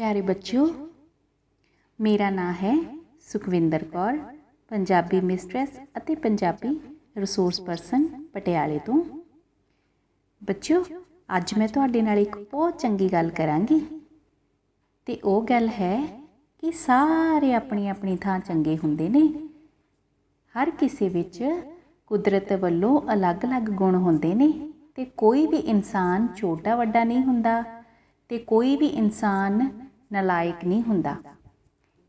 प्यारे बच्चों, मेरा नाम है सुखविंदर कौर, पंजाबी मिस्ट्रैस ਅਤੇ पंजाबी रिसोर्स परसन पटियाले तो। बच्चों, ਅੱਜ मैं ਤੁਹਾਡੇ ਨਾਲ एक बहुत चंगी गल करांगी ਤੇ ਉਹ ਗੱਲ है कि सारे अपनी अपनी ਥਾਂ चंगे ਹੁੰਦੇ ਨੇ। हर किसी ਵਿੱਚ ਕੁਦਰਤ ਵੱਲੋਂ अलग-अलग गुण ਹੁੰਦੇ ਨੇ ਤੇ कोई भी इंसान छोटा ਵੱਡਾ नहीं ਹੁੰਦਾ ਤੇ कोई भी इंसान नलायक नहीं ਹੁੰਦਾ।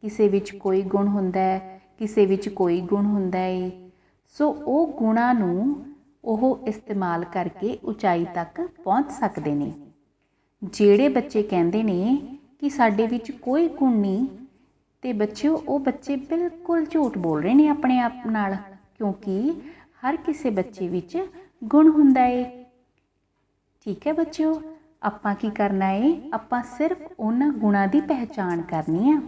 ਕਿਸੇ ਵਿੱਚ ਕੋਈ ਗੁਣ ਹੁੰਦਾ ਹੈ, ਕਿਸੇ ਵਿੱਚ ਕੋਈ ਗੁਣ ਹੁੰਦਾ ਹੈ। ਸੋ ਉਹ ਗੁਣਾਂ ਨੂੰ ਉਹ ਇਸਤੇਮਾਲ ਕਰਕੇ ਉਚਾਈ ਤੱਕ ਪਹੁੰਚ ਸਕਦੇ ਨੇ। ਜਿਹੜੇ ਬੱਚੇ ਕਹਿੰਦੇ ਨੇ ਕਿ ਸਾਡੇ ਵਿੱਚ ਕੋਈ ਗੁਣ ਨਹੀਂ, ਤੇ ਬੱਚਿਓ ਉਹ ਬੱਚੇ ਬਿਲਕੁਲ ਝੂਠ ਬੋਲ ਰਹੇ ਨੇ ਆਪਣੇ ਆਪ ਨਾਲ, ਕਿਉਂਕਿ ਹਰ ਕਿਸੇ ਬੱਚੇ ਵਿੱਚ ਗੁਣ ਹੁੰਦਾ ਹੈ। ਠੀਕ ਹੈ ਬੱਚਿਓ, ਆਪਾਂ ਕੀ ਕਰਨਾ ਹੈ, ਆਪਾਂ ਸਿਰਫ ਉਹਨਾਂ ਗੁਣਾਂ ਦੀ ਪਹਿਚਾਣ ਕਰਨੀ ਆ।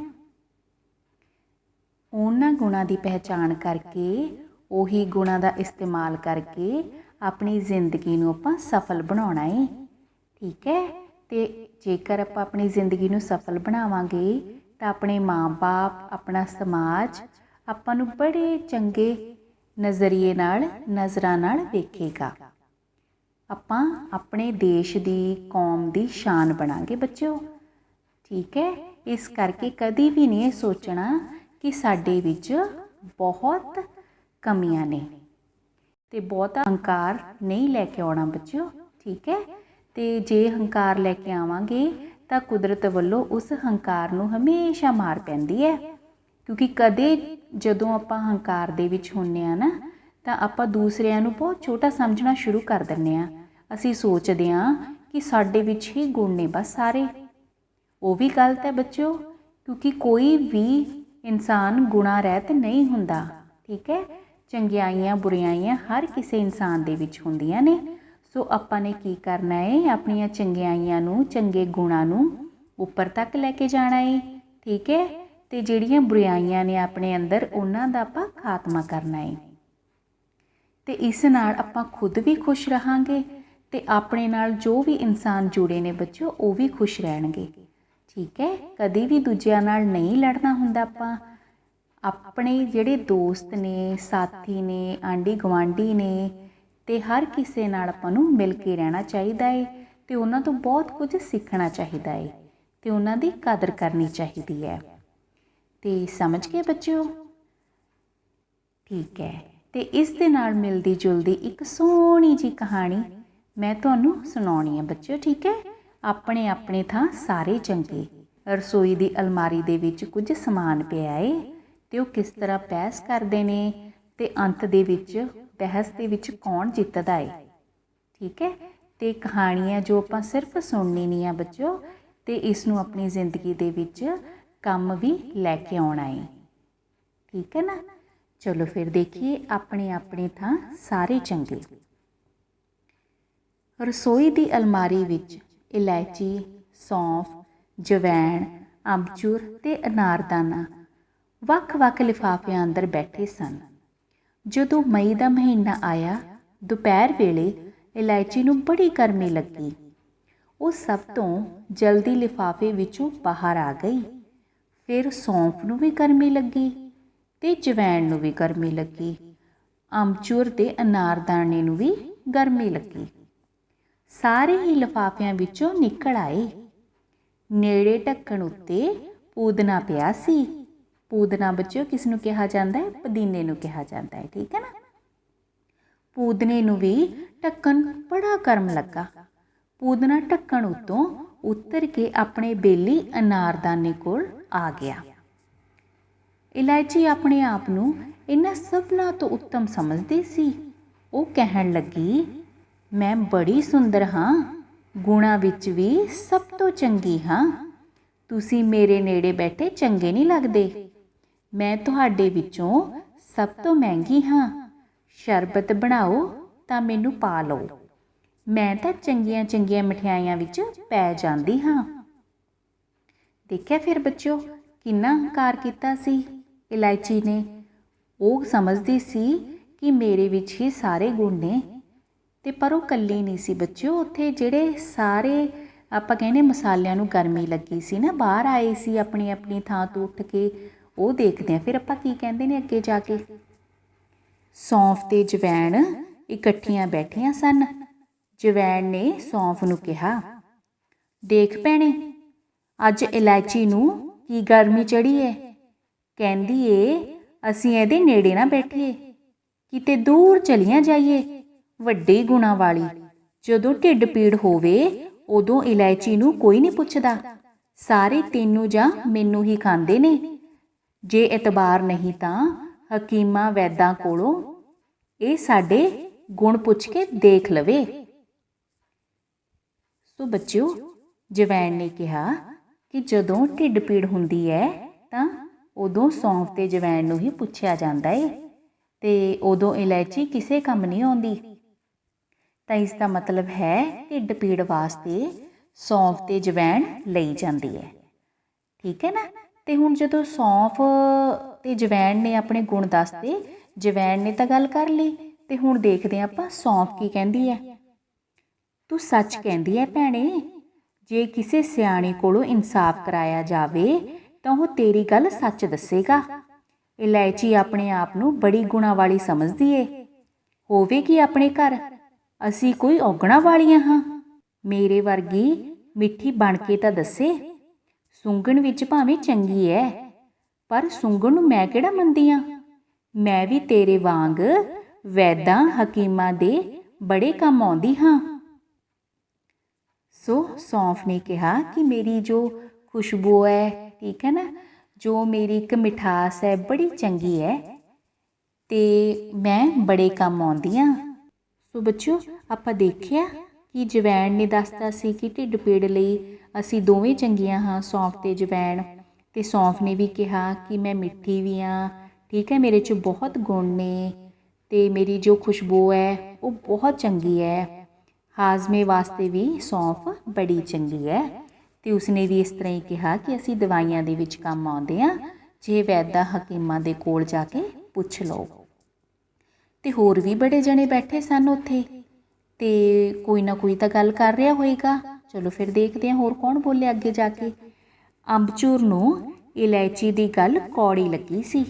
ਉਹਨਾਂ ਗੁਣਾਂ ਦੀ ਪਹਿਚਾਣ ਕਰਕੇ ਉਹੀ ਗੁਣਾਂ ਦਾ ਇਸਤੇਮਾਲ ਕਰਕੇ ਆਪਣੀ ਜ਼ਿੰਦਗੀ ਨੂੰ ਆਪਾਂ ਸਫਲ ਬਣਾਉਣਾ ਹੈ। ਠੀਕ ਹੈ, ਤੇ ਜੇਕਰ ਆਪਾਂ ਆਪਣੀ ਜ਼ਿੰਦਗੀ ਨੂੰ ਸਫਲ ਬਣਾਵਾਂਗੇ ਤਾਂ ਆਪਣੇ ਮਾਂ-ਬਾਪ, ਆਪਣਾ ਸਮਾਜ ਆਪਾਂ ਨੂੰ ਬੜੇ ਚੰਗੇ ਨਜ਼ਰੀਏ ਨਾਲ, ਨਜ਼ਰਾਂ ਨਾਲ ਵੇਖੇਗਾ। ਆਪਾਂ ਆਪਣੇ ਦੇਸ਼ ਦੀ, ਕੌਮ ਦੀ ਸ਼ਾਨ ਬਣਾਂਗੇ ਬੱਚਿਓ। ਠੀਕ ਹੈ, ਇਸ ਕਰਕੇ ਕਦੀ ਵੀ ਨਹੀਂ ਇਹ ਸੋਚਣਾ ਕਿ ਸਾਡੇ ਵਿੱਚ ਬਹੁਤ ਕਮੀਆਂ ਨੇ ਤੇ ਬਹੁਤਾ ਹੰਕਾਰ ਨਹੀਂ ਲੈ ਕੇ ਆਉਣਾ ਬੱਚਿਓ। ਠੀਕ ਹੈ, ਤੇ ਜੇ ਹੰਕਾਰ ਲੈ ਕੇ ਆਵਾਂਗੇ ਤਾਂ ਕੁਦਰਤ ਵੱਲੋਂ ਉਸ ਹੰਕਾਰ ਨੂੰ ਹਮੇਸ਼ਾ ਮਾਰ ਪੈਂਦੀ ਹੈ, ਕਿਉਂਕਿ ਕਦੇ ਜਦੋਂ ਆਪਾਂ ਹੰਕਾਰ ਦੇ ਵਿੱਚ ਹੁੰਦੇ ਹਾਂ ਨਾ, ਤਾਂ ਆਪਾਂ ਦੂਸਰਿਆਂ ਨੂੰ ਬਹੁਤ ਛੋਟਾ ਸਮਝਣਾ ਸ਼ੁਰੂ ਕਰ ਦਿੰਦੇ ਹਾਂ। ਅਸੀਂ ਸੋਚਦੇ ਹਾਂ ਕਿ ਸਾਡੇ ਵਿੱਚ ਹੀ ਗੁਣ ਨੇ ਬਸ ਸਾਰੇ। ਉਹ ਵੀ ਗਲਤ ਹੈ ਬੱਚਿਓ, ਕਿਉਂਕਿ ਕੋਈ ਵੀ ਇਨਸਾਨ ਗੁਣਾਂ ਰਹਿਤ ਨਹੀਂ ਹੁੰਦਾ। ਠੀਕ ਹੈ, ਚੰਗਿਆਈਆਂ ਬੁਰਾਈਆਂ ਹਰ ਕਿਸੇ ਇਨਸਾਨ ਦੇ ਵਿੱਚ ਹੁੰਦੀਆਂ ਨੇ। ਸੋ ਆਪਾਂ ਨੇ ਕੀ ਕਰਨਾ ਹੈ, ਆਪਣੀਆਂ ਚੰਗਿਆਈਆਂ ਨੂੰ, ਚੰਗੇ ਗੁਣਾਂ ਨੂੰ ਉੱਪਰ ਤੱਕ ਲੈ ਕੇ ਜਾਣਾ ਹੈ। ਠੀਕ ਹੈ, ਤੇ ਜਿਹੜੀਆਂ ਬੁਰਾਈਆਂ ਨੇ ਆਪਣੇ ਅੰਦਰ, ਉਹਨਾਂ ਦਾ ਆਪਾਂ ਖਾਤਮਾ ਕਰਨਾ ਹੈ। ਤੇ ਇਸ ਨਾਲ ਆਪਾਂ ਖੁਦ ਵੀ ਖੁਸ਼ ਰਹਾਂਗੇ ਤੇ ਆਪਣੇ ਨਾਲ ਜੋ ਵੀ ਇਨਸਾਨ ਜੁੜੇ ਨੇ ਬੱਚਿਓ, ਉਹ ਵੀ ਖੁਸ਼ ਰਹਿਣਗੇ। ਠੀਕ ਹੈ, ਕਦੇ ਵੀ ਦੂਜਿਆਂ ਨਾਲ ਨਹੀਂ ਲੜਨਾ ਹੁੰਦਾ। ਆਪਾਂ ਆਪਣੇ ਜਿਹੜੇ ਦੋਸਤ ਨੇ, ਸਾਥੀ ਨੇ, ਆਂਢੀ ਗੁਆਂਢੀ ਨੇ, ਤੇ ਹਰ ਕਿਸੇ ਨਾਲ ਆਪਾਂ ਨੂੰ ਮਿਲ ਕੇ ਰਹਿਣਾ ਚਾਹੀਦਾ ਹੈ ਤੇ ਉਹਨਾਂ ਤੋਂ ਬਹੁਤ ਕੁਝ ਸਿੱਖਣਾ ਚਾਹੀਦਾ ਹੈ ਤੇ ਉਹਨਾਂ ਦੀ ਕਦਰ ਕਰਨੀ ਚਾਹੀਦੀ ਹੈ। ਤੇ ਸਮਝ ਗਏ ਬੱਚਿਓ? ਠੀਕ ਹੈ, ਤੇ ਇਸ ਦੇ ਨਾਲ ਮਿਲਦੀ ਜੁਲਦੀ ਇੱਕ ਸੋਹਣੀ ਜਿਹੀ ਕਹਾਣੀ ਮੈਂ ਤੁਹਾਨੂੰ ਸੁਣਾਉਣੀ ਹੈ ਬੱਚਿਓ। ਠੀਕ ਹੈ, ਆਪਣੇ ਆਪਣੇ ਥਾਂ ਸਾਰੇ ਚੰਗੇ। ਰਸੋਈ ਦੀ ਅਲਮਾਰੀ ਦੇ ਵਿੱਚ ਕੁਝ ਸਮਾਨ ਪਿਆ ਏ ਤੇ ਉਹ ਕਿਸ ਤਰ੍ਹਾਂ ਬਹਿਸ ਕਰਦੇ ਨੇ ਤੇ ਅੰਤ ਦੇ ਵਿੱਚ ਬਹਿਸ ਦੇ ਵਿੱਚ ਕੌਣ ਜਿੱਤਦਾ ਏ। ਠੀਕ ਹੈ, ਤੇ ਕਹਾਣੀਆਂ ਜੋ ਆਪਾਂ ਸਿਰਫ ਸੁਣਨੀ ਨਹੀਂ ਆ ਬੱਚਿਓ, ਤੇ ਇਸ ਨੂੰ ਆਪਣੀ ਜ਼ਿੰਦਗੀ ਦੇ ਵਿੱਚ ਕੰਮ ਵੀ ਲੈ ਕੇ ਆਉਣਾ ਏ। ਠੀਕ ਹੈ ਨਾ? ਚਲੋ ਫਿਰ ਦੇਖੀਏ, ਆਪਣੇ ਆਪਣੇ ਥਾਂ ਸਾਰੇ ਚੰਗੇ। ਰਸੋਈ ਦੀ ਅਲਮਾਰੀ ਵਿੱਚ ਇਲਾਇਚੀ, ਸੌਂਫ, ਜਵੈਣ, ਅੰਬਚੂਰ ਤੇ ਅਨਾਰਦਾਨਾ ਵੱਖ-ਵੱਖ ਲਿਫਾਫਿਆਂ ਅੰਦਰ ਬੈਠੇ ਸਨ। ਜਦੋਂ ਮਈ ਦਾ ਮਹੀਨਾ ਆਇਆ, ਦੁਪਹਿਰ ਵੇਲੇ ਇਲਾਇਚੀ ਨੂੰ ਬੜੀ ਗਰਮੀ ਲੱਗੀ। ਉਹ ਸਭ ਤੋਂ ਜਲਦੀ ਲਿਫਾਫੇ ਵਿੱਚੋਂ ਬਾਹਰ ਆ ਗਈ। ਫਿਰ ਸੌਂਫ ਨੂੰ ਵੀ ਗਰਮੀ ਲੱਗੀ ਤੇ ਜਵੈਣ ਨੂੰ ਵੀ ਗਰਮੀ ਲੱਗੀ। ਅੰਬਚੂਰ ਤੇ ਅਨਾਰਦਾਨੇ ਨੂੰ ਵੀ ਗਰਮੀ ਲੱਗੀ। ਸਾਰੇ ਹੀ ਲਿਫਾਫਿਆਂ ਵਿੱਚੋਂ ਨਿਕਲ ਆਏ। ਨੇੜੇ ਢੱਕਣ ਉੱਤੇ ਪੂਦਨਾ ਪਿਆ ਸੀ। ਪੂਦਨਾ ਬੱਚਿਓ ਕਿਸ ਨੂੰ ਕਿਹਾ ਜਾਂਦਾ ਹੈ? ਪੁਦੀਨੇ ਨੂੰ ਕਿਹਾ ਜਾਂਦਾ ਹੈ। ਠੀਕ ਹੈ ਨਾ? ਪੂਦਨੇ ਨੂੰ ਵੀ ਢੱਕਣ ਬੜਾ ਗਰਮ ਲੱਗਾ। ਪੂਦਨਾ ਢੱਕਣ ਉੱਤੋਂ ਉਤਰ ਕੇ ਆਪਣੇ ਬੇਲੀ ਅਨਾਰਦਾਨੇ ਕੋਲ ਆ ਗਿਆ। ਇਲਾਇਚੀ ਆਪਣੇ ਆਪ ਨੂੰ ਇਹਨਾਂ ਸਭਨਾਂ ਤੋਂ ਉੱਤਮ ਸਮਝਦੀ ਸੀ। ਉਹ ਕਹਿਣ ਲੱਗੀ, ਮੈਂ ਬੜੀ ਸੁੰਦਰ ਹਾਂ, ਗੁਣਾਂ ਵਿੱਚ ਵੀ ਸਭ ਤੋਂ ਚੰਗੀ ਹਾਂ। ਤੁਸੀਂ ਮੇਰੇ ਨੇੜੇ ਬੈਠੇ ਚੰਗੇ ਨਹੀਂ ਲੱਗਦੇ। ਮੈਂ ਤੁਹਾਡੇ ਵਿੱਚੋਂ ਸਭ ਤੋਂ ਮਹਿੰਗੀ ਹਾਂ। ਸ਼ਰਬਤ ਬਣਾਓ ਤਾਂ ਮੈਨੂੰ ਪਾ ਲਓ। ਮੈਂ ਤਾਂ ਚੰਗੀਆਂ ਚੰਗੀਆਂ ਮਠਿਆਈਆਂ ਵਿੱਚ ਪੈ ਜਾਂਦੀ ਹਾਂ। ਦੇਖਿਆ ਫਿਰ ਬੱਚਿਓ, ਕਿੰਨਾ ਹੰਕਾਰ ਕੀਤਾ ਸੀ ਇਲਾਇਚੀ ਨੇ। ਉਹ ਸਮਝਦੀ ਸੀ ਕਿ ਮੇਰੇ ਵਿੱਚ ਹੀ ਸਾਰੇ ਗੁਣ ਨੇ, ਤੇ ਪਰ ਉਹ ਇਕੱਲੀ ਨਹੀਂ ਸੀ ਬੱਚਿਓ। ਉੱਥੇ ਜਿਹੜੇ ਸਾਰੇ ਆਪਾਂ ਕਹਿੰਦੇ ਮਸਾਲਿਆਂ ਨੂੰ ਗਰਮੀ ਲੱਗੀ ਸੀ ਨਾ, ਬਾਹਰ ਆਏ ਸੀ ਆਪਣੀ ਆਪਣੀ ਥਾਂ ਤੋਂ ਉੱਠ ਕੇ। ਉਹ ਦੇਖਦੇ ਹਾਂ ਫਿਰ ਆਪਾਂ ਕੀ ਕਹਿੰਦੇ ਨੇ ਅੱਗੇ ਜਾ ਕੇ। ਸੌਂਫ ਤੇ ਜਵੈਣ ਇਕੱਠੀਆਂ ਬੈਠੀਆਂ ਸਨ। ਜਵੈਣ ਨੇ ਸੌਂਫ ਨੂੰ ਕਿਹਾ, ਦੇਖ ਭੈਣੇ, ਅੱਜ ਇਲਾਇਚੀ ਨੂੰ ਕੀ ਗਰਮੀ ਚੜ੍ਹੀ ਹੈ। ਕਹਿੰਦੀ ਏ ਅਸੀਂ ਇਹਦੇ ਨੇੜੇ ਨਾ ਬੈਠੀਏ, ਕਿਤੇ ਦੂਰ ਚਲੀਆਂ ਜਾਈਏ। ਵੱਡੇ ਗੁਣਾਂ ਵਾਲੀ, ਜਦੋਂ ਢਿੱਡ ਪੀੜ ਹੋਵੇ ਉਦੋਂ ਇਲਾਇਚੀ ਨੂੰ ਕੋਈ ਨਹੀਂ ਪੁੱਛਦਾ, ਸਾਰੇ ਤੈਨੂੰ ਜਾਂ ਮੈਨੂੰ ਹੀ ਖਾਂਦੇ ਨੇ। ਜੇ ਇਤਬਾਰ ਨਹੀਂ ਤਾਂ ਹਕੀਮਾਂ ਵੈਦਾਂ ਕੋਲੋਂ ਇਹ ਸਾਡੇ ਗੁਣ ਪੁੱਛ ਕੇ ਦੇਖ ਲਵੇ। ਸੋ ਬੱਚਿਓ, ਜਵੈਣ ਨੇ ਕਿਹਾ ਕਿ ਜਦੋਂ ਢਿੱਡ ਪੀੜ ਹੁੰਦੀ ਹੈ ਤਾਂ ਉਦੋਂ ਸੌਂਫ ਤੇ ਜਵੈਣ ਨੂੰ ਹੀ ਪੁੱਛਿਆ ਜਾਂਦਾ ਏ, ਤੇ ਉਦੋਂ ਇਲਾਇਚੀ ਕਿਸੇ ਕੰਮ ਨਹੀਂ ਆਉਂਦੀ। ਤਾਂ ਇਸ ਦਾ ਮਤਲਬ ਹੈ ਢਿੱਡ ਪੀੜ ਵਾਸਤੇ ਸੌਂਫ ਤੇ ਜਵੈਣ ਲਈ ਜਾਂਦੀ ਹੈ। ਠੀਕ ਹੈ ਨਾ। ਤੇ ਹੁਣ ਜਦੋਂ ਸੌਂਫ ਤੇ ਜਵੈਣ ਨੇ ਆਪਣੇ ਗੁਣ ਦੱਸਦੇ, ਜਵੈਣ ਨੇ ਤਾਂ ਗੱਲ ਕਰ ਲਈ, ਤੇ ਹੁਣ ਦੇਖਦੇ ਹਾਂ ਆਪਾਂ ਸੌਂਫ ਕੀ ਕਹਿੰਦੀ ਹੈ। ਤੂੰ ਸੱਚ ਕਹਿੰਦੀ ਹੈ ਭੈਣੇ, ਜੇ ਕਿਸੇ ਸਿਆਣੇ ਕੋਲੋਂ ਇਨਸਾਫ ਕਰਾਇਆ ਜਾਵੇ ਤਾਂ ਉਹ ਤੇਰੀ ਗੱਲ ਸੱਚ ਦੱਸੇਗਾ। ਇਲਾਇਚੀ ਆਪਣੇ ਆਪ ਨੂੰ ਬੜੀ ਗੁਣਾਂ ਵਾਲੀ ਸਮਝਦੀ ਏ। ਹੋਵੇਗੀ ਆਪਣੇ ਘਰ ਅਸੀਂ ਕੋਈ ਔਗਣਾ ਵਾਲੀਆਂ ਹਾਂ। ਮੇਰੇ ਵਰਗੀ ਮਿੱਠੀ ਬਣ ਕੇ ਤਾਂ ਦੱਸੇ। ਸੁੰਘਣ ਵਿੱਚ ਭਾਵੇਂ ਚੰਗੀ ਐ, ਪਰ ਸੁੰਘਣ ਨੂੰ ਮੈਂ ਕਿਹੜਾ ਮੰਨਦੀ ਹਾਂ। ਮੈਂ ਵੀ ਤੇਰੇ ਵਾਂਗ ਵੈਦਾਂ ਹਕੀਮਾਂ ਦੇ ਬੜੇ ਕੰਮ ਆਉਂਦੀ ਹਾਂ। ਸੋ ਸੌਂਫ ਨੇ ਕਿਹਾ ਕਿ ਮੇਰੀ ਜੋ ਖੁਸ਼ਬੂ ਹੈ, ਠੀਕ ਹੈ ਨਾ, ਜੋ ਮੇਰੀ ਇੱਕ ਮਿਠਾਸ ਹੈ, ਬੜੀ ਚੰਗੀ ਹੈ, ਤੇ ਮੈਂ ਬੜੇ ਕੰਮ ਆਉਂਦੀ ਹਾਂ। ਸੋ ਬੱਚਿਓ, ਆਪਾਂ ਦੇਖਿਆ ਕਿ ਜਵੈਣ ਨੇ ਦੱਸਤਾ ਸੀ ਕਿ ਢਿੱਡ ਪੀੜ ਲਈ ਅਸੀਂ ਦੋਵੇਂ ਚੰਗੀਆਂ ਹਾਂ, ਸੌਂਫ ਤੇ ਜਵੈਣ। ਤੇ ਸੌਂਫ ਨੇ ਵੀ ਕਿਹਾ ਕਿ ਮੈਂ ਮਿੱਠੀ ਵੀ ਹਾਂ, ਠੀਕ ਹੈ, ਮੇਰੇ 'ਚ ਬਹੁਤ ਗੁਣ ਨੇ, ਤੇ ਮੇਰੀ ਜੋ ਖੁਸ਼ਬੂ ਹੈ ਉਹ ਬਹੁਤ ਚੰਗੀ ਹੈ। ਹਾਜ਼ਮੇ ਵਾਸਤੇ ਵੀ ਸੌਂਫ ਬੜੀ ਚੰਗੀ ਹੈ। ਤੇ ਉਸਨੇ ਵੀ ਇਸ ਤਰ੍ਹਾਂ ਹੀ ਕਿਹਾ ਕਿ ਅਸੀਂ ਦਵਾਈਆਂ ਦੇ ਵਿੱਚ ਕੰਮ ਆਉਂਦੇ ਹਾਂ, ਜੇ ਵੈਦਾਂ ਹਕੀਮਾਂ ਦੇ ਕੋਲ ਜਾ ਕੇ ਪੁੱਛ ਲਓ। ਤੇ ਹੋਰ ਵੀ ਬੜੇ ਜਣੇ ਬੈਠੇ ਸਨ ਉੱਥੇ, ਤੇ ਕੋਈ ਨਾ ਕੋਈ ਤਾਂ ਗੱਲ ਕਰ ਰਿਹਾ ਹੋਏਗਾ। ਚਲੋ ਫਿਰ ਦੇਖਦੇ ਹਾਂ ਹੋਰ ਕੌਣ ਬੋਲਿਆ ਅੱਗੇ ਜਾ ਕੇ। ਅੰਬਚੂਰ ਨੂੰ ਇਲਾਇਚੀ ਦੀ ਗੱਲ ਕੌੜੀ ਲੱਗੀ ਸੀ।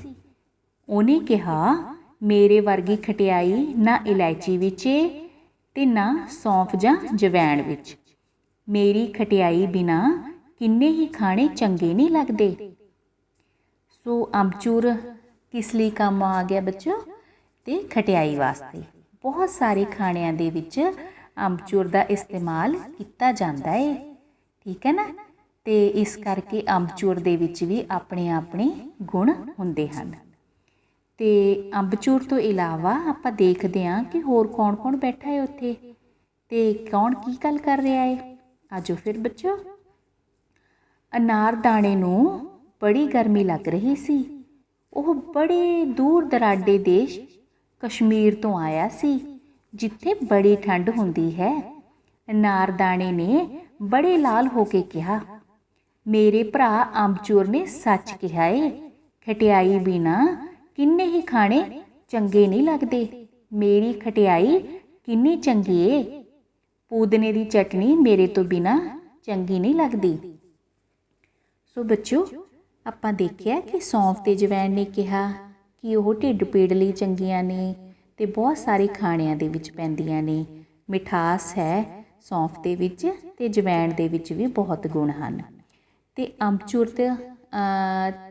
ਉਹਨੇ ਕਿਹਾ, ਮੇਰੇ ਵਰਗੀ ਖਟਿਆਈ ਨਾ ਇਲਾਇਚੀ ਵਿੱਚ ਏ ਤੇ ਨਾ ਸੌਂਫ ਜਾਂ ਜਵੈਣ ਵਿੱਚ। ਮੇਰੀ ਖਟਿਆਈ ਬਿਨਾਂ ਕਿੰਨੇ ਹੀ ਖਾਣੇ ਚੰਗੇ ਨਹੀਂ ਲੱਗਦੇ। ਸੋ ਅੰਬਚੂਰ ਕਿਸ ਲਈ ਕੰਮ ਆ ਗਿਆ ਬੱਚੋ? ਤੇ ਖਟਿਆਈ ਵਾਸਤੇ। ਬਹੁਤ ਸਾਰੇ ਖਾਣਿਆਂ ਦੇ ਵਿੱਚ ਅੰਬਚੂਰ ਦਾ ਇਸਤੇਮਾਲ ਕੀਤਾ ਜਾਂਦਾ ਹੈ, ਠੀਕ ਹੈ ਨਾ। ਤੇ ਇਸ ਕਰਕੇ ਅੰਬਚੂਰ ਦੇ ਵਿੱਚ ਵੀ ਆਪਣੇ ਆਪਣੇ ਗੁਣ ਹੁੰਦੇ ਹਨ। ਤੇ ਅੰਬਚੂਰ ਤੋਂ ਇਲਾਵਾ ਆਪਾਂ ਦੇਖਦੇ ਹਾਂ ਕਿ ਹੋਰ ਕੌਣ ਕੌਣ ਬੈਠਾ ਹੈ ਉੱਥੇ, ਤੇ ਕੌਣ ਕੀ ਗੱਲ ਕਰ ਰਿਹਾ ਹੈ। ਆਜੋ ਫਿਰ ਬੱਚੋ। ਅਨਾਰਦਾਣੇ ਨੂੰ ਬੜੀ ਗਰਮੀ ਲੱਗ ਰਹੀ ਸੀ। ਉਹ ਬੜੇ ਦੂਰ ਦਰਾਡੇ ਦੇਸ਼ ਕਸ਼ਮੀਰ ਤੋਂ ਆਇਆ ਸੀ, ਜਿੱਥੇ ਬੜੀ ਠੰਡ ਹੁੰਦੀ ਹੈ। ਅਨਾਰਦਾਣੇ ਨੇ ਬੜੇ ਲਾਲ ਹੋ ਕੇ ਕਿਹਾ, ਮੇਰੇ ਭਰਾ ਅੰਬਚੂਰ ਨੇ ਸੱਚ ਕਿਹਾ ਏ, ਖਟਿਆਈ ਬਿਨਾਂ ਕਿੰਨੇ ਹੀ ਖਾਣੇ ਚੰਗੇ ਨਹੀਂ ਲੱਗਦੇ। ਮੇਰੀ ਖਟਿਆਈ ਕਿੰਨੀ ਚੰਗੀ ਏ, ਪੂਦਨੇ ਦੀ ਚਟਨੀ ਮੇਰੇ ਤੋਂ ਬਿਨਾਂ ਚੰਗੀ ਨਹੀਂ ਲੱਗਦੀ। ਸੋ ਬੱਚੋ, ਆਪਾਂ ਦੇਖਿਆ ਕਿ ਸੌਂਫ ਤੇ ਜਵੈਣ ਨੇ ਕਿਹਾ ਕਿ ਉਹ ਢਿੱਡ ਪੀੜ ਲਈ ਚੰਗੀਆਂ ਨੇ ਤੇ ਬਹੁਤ ਸਾਰੇ ਖਾਣਿਆਂ ਦੇ ਵਿੱਚ ਪੈਂਦੀਆਂ ਨੇ। ਮਿਠਾਸ ਹੈ ਸੌਂਫ ਦੇ ਵਿੱਚ ਤੇ ਜਵੈਣ ਦੇ ਵਿੱਚ ਵੀ ਬਹੁਤ ਗੁਣ ਹਨ। ਤੇ ਅੰਬਚੂਰ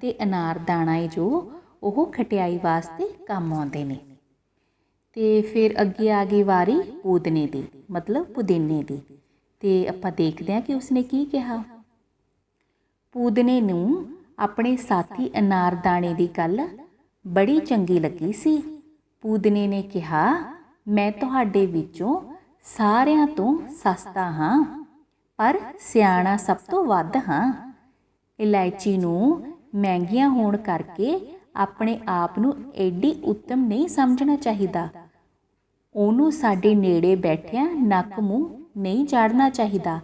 ਤੇ ਅਨਾਰਦਾਣਾ ਏ ਜੋ ਉਹ ਖਟਿਆਈ ਵਾਸਤੇ ਕੰਮ ਆਉਂਦੇ ਨੇ। ਤੇ ਫਿਰ ਅੱਗੇ ਆ ਗਈ ਵਾਰੀ ਪੂਦਨੇ ਦੀ, ਮਤਲਬ ਪੁਦੀਨੇ ਦੀ। ਤੇ ਆਪਾਂ ਦੇਖਦੇ ਹਾਂ ਕਿ ਉਸਨੇ ਕੀ ਕਿਹਾ। ਪੂਦਨੇ ਨੂੰ ਆਪਣੇ ਸਾਥੀ ਅਨਾਰਦਾਣੇ ਦੀ ਗੱਲ ਬੜੀ ਚੰਗੀ ਲੱਗੀ ਸੀ। ਪੂਦਨੇ ਨੇ ਕਿਹਾ, ਮੈਂ ਤੁਹਾਡੇ ਵਿੱਚੋਂ ਸਾਰਿਆਂ ਤੋਂ ਸਸਤਾ ਹਾਂ, ਪਰ ਸਿਆਣਾ ਸਭ ਤੋਂ ਵੱਧ ਹਾਂ। ਇਲਾਇਚੀ ਨੂੰ ਮਹਿੰਗੀਆਂ ਹੋਣ ਕਰਕੇ ਆਪਣੇ ਆਪ ਨੂੰ ਐਡੀ ਉੱਤਮ ਨਹੀਂ ਸਮਝਣਾ ਚਾਹੀਦਾ। ਉਹਨੂੰ ਸਾਡੇ ਨੇੜੇ ਬੈਠਿਆਂ ਨੱਕ ਮੂੰਹ ਨਹੀਂ ਚਾੜਨਾ ਚਾਹੀਦਾ।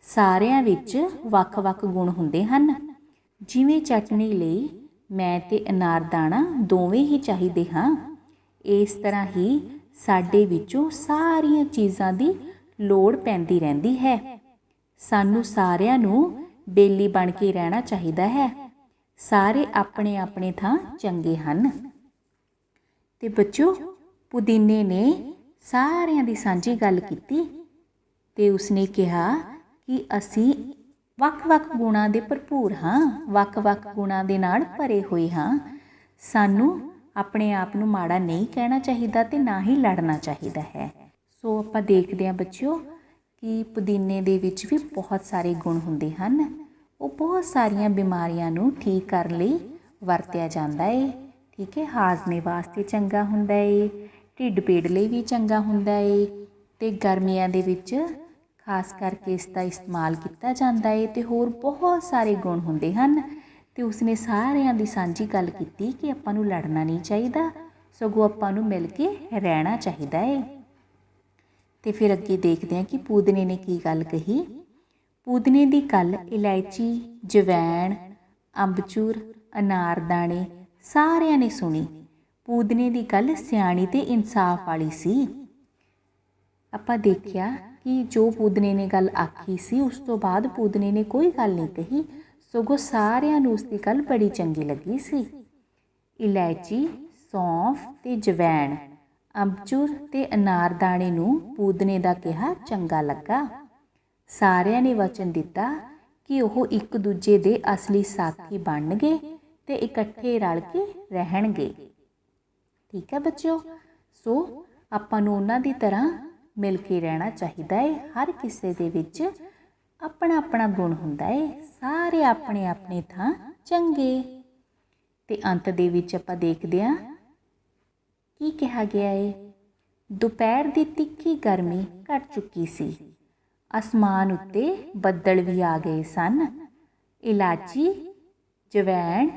ਸਾਰਿਆਂ ਵਿੱਚ ਵੱਖ-ਵੱਖ ਗੁਣ ਹੁੰਦੇ ਹਨ। ਜਿਵੇਂ ਚਟਨੀ ਲਈ ਮੈਂ ਤੇ ਅਨਾਰਦਾਣਾ ਦੋਵੇਂ ਹੀ ਚਾਹੀਦੇ ਹਾਂ, ਇਸ ਤਰ੍ਹਾਂ ਹੀ ਸਾਡੇ ਵਿੱਚੋਂ ਸਾਰੀਆਂ ਚੀਜ਼ਾਂ ਦੀ ਲੋੜ ਪੈਂਦੀ ਰਹਿੰਦੀ ਹੈ। सानू सारिਆਂ ਨੂੰ बेली बन के रहना चाहिदा है। सारे अपने अपने थां चंगे हन। ते बच्चों पुदीने ने सारिਆਂ ਦੀ ਸਾਂਝੀ ਗੱਲ ਕੀਤੀ ਤੇ ਉਸਨੇ ਕਿਹਾ ਕਿ ਅਸੀਂ ਵੱਖ-ਵੱਖ ਗੁਣਾਂ ਦੇ ਭਰਪੂਰ ਹਾਂ, ਵੱਖ-ਵੱਖ ਗੁਣਾਂ ਦੇ ਨਾਲ ਭਰੇ ਹੋਏ ਹਾਂ। ਸਾਨੂੰ ਆਪਣੇ ਆਪ ਨੂੰ ਮਾੜਾ ਨਹੀਂ ਕਹਿਣਾ ਚਾਹੀਦਾ ਤੇ ਨਾ ਹੀ ਲੜਨਾ ਚਾਹੀਦਾ ਹੈ। ਸੋ ਆਪਾਂ ਦੇਖਦੇ ਹਾਂ ਬੱਚਿਓ ਕਿ ਪੁਦੀਨੇ ਦੇ ਵਿੱਚ ਵੀ ਬਹੁਤ ਸਾਰੇ ਗੁਣ ਹੁੰਦੇ ਹਨ। ਉਹ ਬਹੁਤ ਸਾਰੀਆਂ ਬਿਮਾਰੀਆਂ ਨੂੰ ਠੀਕ ਕਰਨ ਲਈ ਵਰਤਿਆ ਜਾਂਦਾ ਹੈ। ਠੀਕ ਹੈ, ਹਾਜ਼ਮੇ ਵਾਸਤੇ ਚੰਗਾ ਹੁੰਦਾ ਹੈ, ਢਿੱਡ ਪੀੜ ਲਈ ਵੀ ਚੰਗਾ ਹੁੰਦਾ ਹੈ ਤੇ ਗਰਮੀਆਂ ਦੇ ਵਿੱਚ ਖਾਸ ਕਰਕੇ ਇਸ ਦਾ ਇਸਤੇਮਾਲ ਕੀਤਾ ਜਾਂਦਾ ਹੈ ਤੇ ਹੋਰ ਬਹੁਤ ਸਾਰੇ ਗੁਣ ਹੁੰਦੇ ਹਨ। ਤੇ ਉਸਨੇ ਸਾਰਿਆਂ ਦੀ ਸਾਂਝੀ ਗੱਲ ਕੀਤੀ ਕਿ ਆਪਾਂ ਨੂੰ ਲੜਨਾ ਨਹੀਂ ਚਾਹੀਦਾ, ਸਗੋਂ ਆਪਾਂ ਨੂੰ ਮਿਲ ਕੇ ਰਹਿਣਾ ਚਾਹੀਦਾ ਹੈ। ਤੇ ਫਿਰ ਅੱਗੇ ਦੇਖਦੇ ਹਾਂ ਕਿ ਪੂਦਨੇ ਨੇ ਕੀ ਗੱਲ ਕਹੀ। ਪੂਦਨੇ ਦੀ ਗੱਲ ਇਲਾਇਚੀ, ਜਵੈਣ, ਅੰਬਚੂਰ, ਅਨਾਰਦਾਣੇ ਸਾਰਿਆਂ ਨੇ ਸੁਣੀ। ਪੂਦਨੇ ਦੀ ਗੱਲ ਸਿਆਣੀ ਤੇ ਇਨਸਾਫ ਵਾਲੀ ਸੀ। ਆਪਾਂ ਦੇਖਿਆ ਕਿ ਜੋ ਪੂਦਨੇ ਨੇ ਗੱਲ ਆਖੀ ਸੀ ਉਸ ਤੋਂ ਬਾਅਦ ਪੂਦਨੇ ਨੇ ਕੋਈ ਗੱਲ ਨਹੀਂ ਕਹੀ, ਸਗੋਂ ਸਾਰਿਆਂ ਨੂੰ ਉਸ ਦੀ ਗੱਲ ਬੜੀ ਚੰਗੀ ਲੱਗੀ ਸੀ। ਇਲਾਇਚੀ, ਸੌਂਫ ਤੇ ਜਵੈਣ, ਅੰਬਚੂਰ ਤੇ ਅਨਾਰਦਾਣੇ ਨੂੰ ਪੂਦਨੇ ਦਾ ਕਿਹਾ ਚੰਗਾ ਲੱਗਾ। ਸਾਰਿਆਂ ਨੇ ਵਚਨ ਦਿੱਤਾ ਕਿ ਉਹ ਇੱਕ ਦੂਜੇ ਦੇ ਅਸਲੀ ਸਾਥੀ ਬਣਨਗੇ ਤੇ ਇਕੱਠੇ ਰਲ ਕੇ ਰਹਿਣਗੇ। ਠੀਕ ਹੈ ਬੱਚਿਓ, ਸੋ ਆਪਾਂ ਨੂੰ ਉਹਨਾਂ ਦੀ ਤਰ੍ਹਾਂ ਮਿਲ ਕੇ ਰਹਿਣਾ ਚਾਹੀਦਾ ਹੈ। ਹਰ ਕਿਸੇ ਦੇ ਵਿੱਚ ਆਪਣਾ ਆਪਣਾ ਗੁਣ ਹੁੰਦਾ ਹੈ, ਸਾਰੇ ਆਪਣੇ ਆਪਣੇ ਥਾਂ ਚੰਗੇ। ਤੇ ਅੰਤ ਦੇ ਵਿੱਚ ਆਪਾਂ ਦੇਖਦੇ ਹਾਂ ਕੀ ਕਿਹਾ ਗਿਆ ਹੈ। ਦੁਪਹਿਰ ਦੀ ਤਿੱਖੀ ਗਰਮੀ ਘਟ ਚੁੱਕੀ ਸੀ। ਅਸਮਾਨ ਉੱਤੇ ਬੱਦਲ ਵੀ ਆ ਗਏ ਸਨ। ਇਲਾਚੀ, ਜਵੈਣ,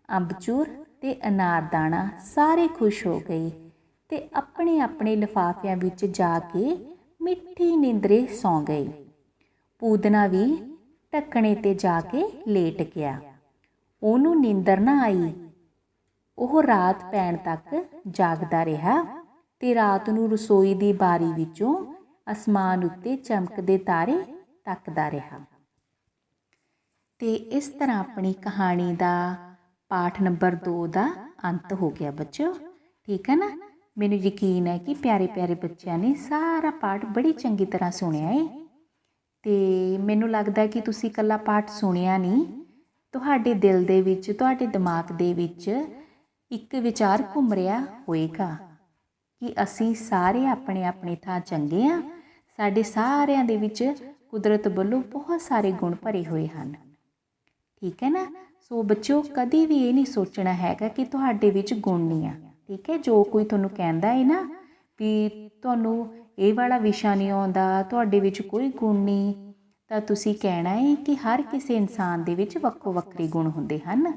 ਅੰਬਚੂਰ ਤੇ ਅਨਾਰਦਾਣਾ ਸਾਰੇ ਖੁਸ਼ ਹੋ ਗਏ ਤੇ ਆਪਣੇ ਆਪਣੇ ਲਿਫਾਫਿਆਂ ਵਿੱਚ ਜਾ ਕੇ ਮਿੱਠੀ ਨੀਂਦਰੇ ਸੌਂ ਗਏ। ਪੂਦਨਾ ਵੀ ਢੱਕਣੇ ਤੇ ਜਾ ਕੇ ਲੇਟ ਗਿਆ। ਉਹਨੂੰ ਨੀਂਦਰ ਨਾ ਆਈ। ਉਹ ਰਾਤ ਪੈਣ ਤੱਕ ਜਾਗਦਾ ਰਿਹਾ ਤੇ ਰਾਤ ਨੂੰ ਰਸੋਈ ਦੀ ਬਾਰੀ ਵਿੱਚੋਂ ਅਸਮਾਨ ਉੱਤੇ ਚਮਕਦੇ ਤਾਰੇ ਤੱਕਦਾ ਰਿਹਾ। ਤੇ ਇਸ ਤਰ੍ਹਾਂ ਆਪਣੀ ਕਹਾਣੀ ਦਾ ਪਾਠ ਨੰਬਰ 2 ਦਾ ਅੰਤ ਹੋ ਗਿਆ ਬੱਚਿਓ। ਠੀਕ ਹੈ ਨਾ। ਮੈਨੂੰ ਯਕੀਨ ਹੈ ਕਿ ਪਿਆਰੇ ਪਿਆਰੇ ਬੱਚਿਆਂ ਨੇ ਸਾਰਾ ਪਾਠ ਬੜੀ ਚੰਗੀ ਤਰ੍ਹਾਂ ਸੁਣਿਆ ਹੈ ਤੇ ਮੈਨੂੰ ਲੱਗਦਾ ਕਿ ਤੁਸੀਂ ਇਕੱਲਾ ਪਾਠ ਸੁਣਿਆ ਨਹੀਂ, ਤੁਹਾਡੇ ਦਿਲ ਦੇ ਵਿੱਚ, ਤੁਹਾਡੇ ਦਿਮਾਗ ਦੇ ਵਿੱਚ ਇੱਕ ਵਿਚਾਰ ਘੁੰਮ ਰਿਹਾ ਹੋਏਗਾ ਕਿ ਅਸੀਂ ਸਾਰੇ ਆਪਣੇ ਆਪਣੇ ਥਾਂ ਚੰਗੇ ਹਾਂ। ਸਾਡੇ ਸਾਰਿਆਂ ਦੇ ਵਿੱਚ ਕੁਦਰਤ ਵੱਲੋਂ ਬਹੁਤ ਸਾਰੇ ਗੁਣ ਭਰੇ ਹੋਏ ਹਨ। ਠੀਕ ਹੈ ਨਾ। ਸੋ ਬੱਚਿਓ ਕਦੀ ਵੀ ਇਹ ਨਹੀਂ ਸੋਚਣਾ ਹੈਗਾ ਕਿ ਤੁਹਾਡੇ ਵਿੱਚ ਗੁਣ ਨਹੀਂ ਆ। ਠੀਕ ਹੈ, ਜੋ ਕੋਈ ਤੁਹਾਨੂੰ ਕਹਿੰਦਾ ਹੈ ਨਾ ਵੀ ਤੁਹਾਨੂੰ ਇਹ ਵਾਲਾ ਵਿਸ਼ਾ ਨਹੀਂ ਆਉਂਦਾ, ਤੁਹਾਡੇ ਵਿੱਚ ਕੋਈ ਗੁਣ ਨਹੀਂ, ਤਾਂ ਤੁਸੀਂ ਕਹਿਣਾ ਹੈ ਕਿ ਹਰ ਕਿਸੇ ਇਨਸਾਨ ਦੇ ਵਿੱਚ ਵੱਖੋ ਵੱਖਰੇ ਗੁਣ ਹੁੰਦੇ ਹਨ।